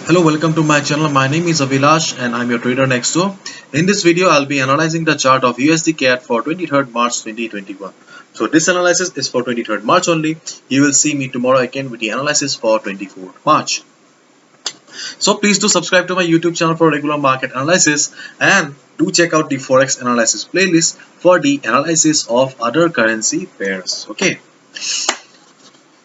Hello, welcome to my channel. My name is Abhilash and I'm your trader next door. In this video, I'll be analyzing the chart of USDCAD for 23rd March 2021. So this analysis is for 23rd March only. You will see me tomorrow again with the analysis for 24th March. So please do subscribe to my YouTube channel for regular market analysis and do check out the Forex analysis playlist for the analysis of other currency pairs. Okay.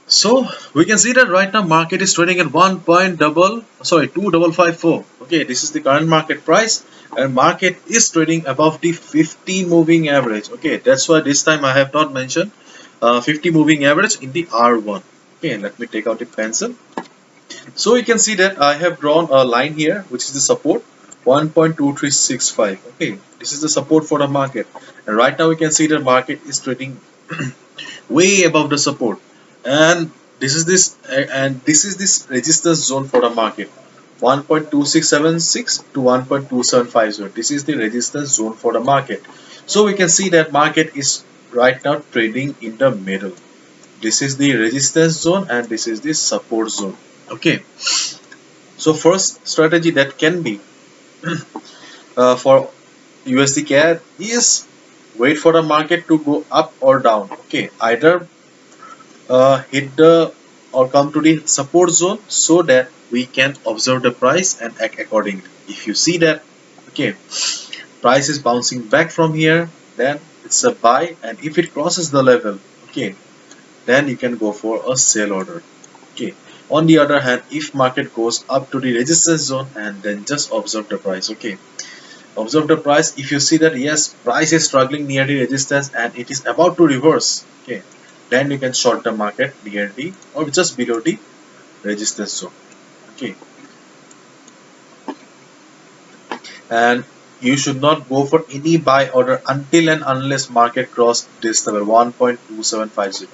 So we can see that right now market is trading at 2554. Okay, this is the current market price, and market is trading above the 50 moving average. Okay, that's why this time I have not mentioned 50 moving average in the R1. Okay, let me take out the pencil. So you can see that I have drawn a line here, which is the support 1.2365. Okay, this is the support for the market, and right now we can see the market is trading way above the support, and this is this resistance zone for the market 1.2676 to 1.2750. This is the resistance zone for the market. So we can see that market is right now trading in the middle. This is the resistance zone and this is the support zone. Okay, so first strategy that can be for USD CAD is wait for the market to go up or down. Okay, either hit the or come to the support zone so that we can observe the price and act accordingly. If you see that, okay, price is bouncing back from here, then it's a buy, and if it crosses the level, okay, then you can go for a sell order. Okay, on the other hand, if market goes up to the resistance zone, and then just observe the price. Okay, observe the price. If you see that yes, price is struggling near the resistance and it is about to reverse, okay, then you can short the market near the or just below the resistance zone. Okay, and you should not go for any buy order until and unless market cross this level 1.2750.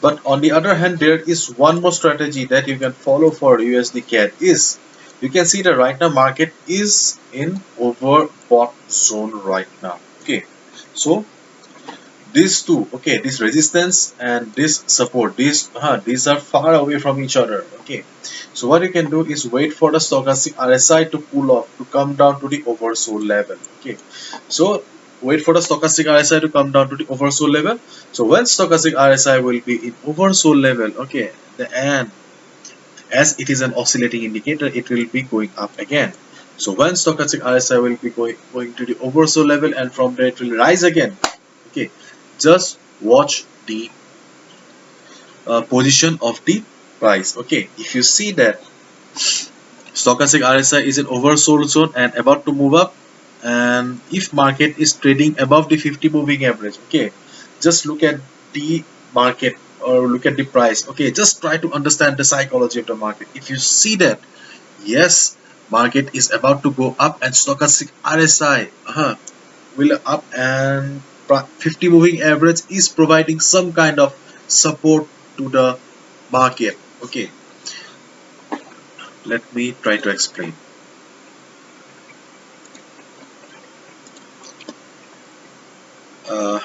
But on the other hand, there is one more strategy that you can follow for USD CAD is you can see that right now market is in overbought zone right now. Okay, so these two, okay, this resistance and this support, these are far away from each other. Okay, so what you can do is wait for the stochastic RSI to cool off, to come down to the oversold level. Okay, so wait for the stochastic RSI to come down to the oversold level. So when stochastic RSI will be in oversold level, okay, and as it is an oscillating indicator, it will be going up again. So when stochastic RSI will be going to the oversold level, and from there it will rise again. Okay, just watch the position of the price. Okay, if you see that stochastic RSI is in oversold zone and about to move up, and if market is trading above the 50 moving average, okay, just look at the market or look at the price. Okay, just try to understand the psychology of the market. If you see that yes, market is about to go up and stochastic RSI will up, and 50 moving average is providing some kind of support to the market. Okay, let me try to explain. uh,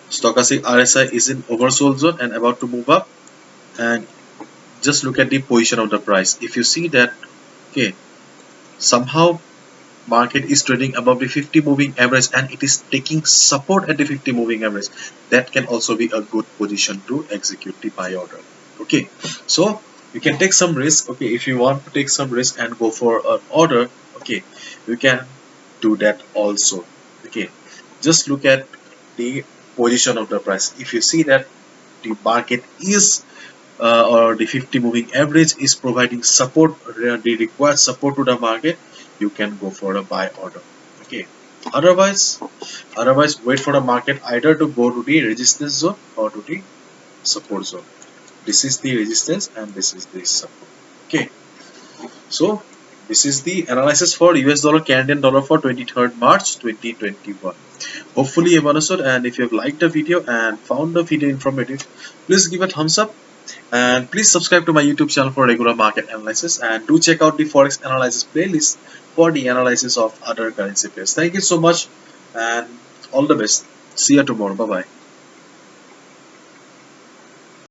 Stochastic RSI is in oversold zone and about to move up, and just look at the position of the price. If you see that, okay, somehow market is trading above the 50 moving average and it is taking support at the 50 moving average, that can also be a good position to execute the buy order. Okay, so you can take some risk. Okay, if you want to take some risk and go for an order, okay, you can do that also. Okay, just look at the position of the price. If you see that the market is or the 50 moving average is providing support, the required support to the market, you can go for a buy order. Okay, otherwise wait for the market either to go to the resistance zone or to the support zone. This is the resistance and this is the support. Okay, so this is the analysis for US dollar Canadian dollar for 23rd March 2021. Hopefully you have understood, and if you have liked the video and found the video informative, please give a thumbs up and please subscribe to my YouTube channel for regular market analysis, and do check out the Forex analysis playlist for the analysis of other currency pairs. Thank you so much and all the best. See you tomorrow. Bye bye.